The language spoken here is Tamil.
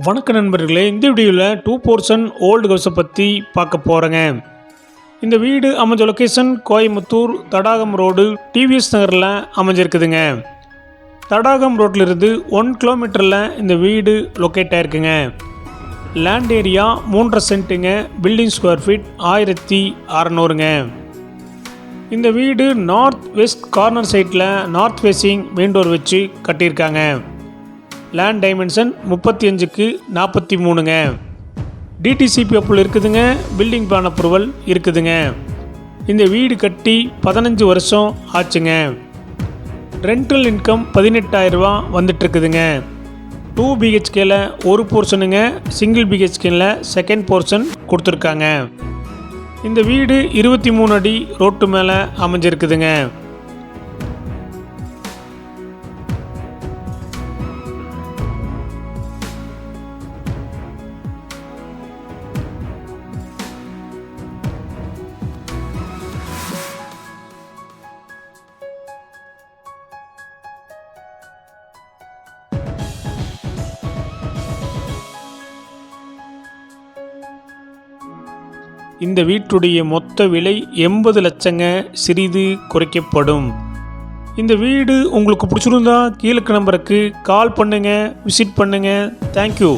வணக்க நண்பர்களே, இந்த வீடியோவில் 2 போர்ஷன் ஓல்டு ஹவுஸை பற்றி பார்க்க போகிறேங்க. இந்த வீடு அமைஞ்ச location Coimbatore Thadagam road TVS நகரில் அமைஞ்சிருக்குதுங்க. தடாகம் ரோட்லேருந்து 1 கிலோமீட்டரில் இந்த வீடு லொக்கேட் ஆகிருக்குங்க. லேண்ட் ஏரியா 3.5 சென்ட்டுங்க. பில்டிங் ஸ்கொயர் ஃபீட் 1600ங்க. இந்த வீடு நார்த் வெஸ்ட் கார்னர் சைட்டில் நார்த் ஃபேஸிங் மெயின் டோர் வச்சு கட்டியிருக்காங்க. லேண்ட் டைமென்ஷன் 35க்கு 43ங்க. டிடிசிபி அப்ரூவல் இருக்குதுங்க. பில்டிங் பிளான் அப்ரூவல் இருக்குதுங்க. இந்த வீடு கட்டி 15 வருஷம் ஆச்சுங்க. ரெண்டல் இன்கம் 18,000 ரூபா வந்துட்டுருக்குதுங்க. 2 பிஹெச்கேல ஒரு போர்ஷனுங்க. சிங்கிள் பிஹெச்கேல செகண்ட் போர்ஷன் கொடுத்துருக்காங்க. இந்த வீடு 23 அடி ரோட்டு மேலே அமைஞ்சிருக்குதுங்க. இந்த வீட்டுடைய மொத்த விலை 80 லட்சங்க. சிறிது குறைக்கப்படும். இந்த வீடு உங்களுக்கு பிடிச்சிருந்தா கீழே நம்பருக்கு கால் பண்ணுங்கள், விசிட் பண்ணுங்கள். தேங்க்யூ.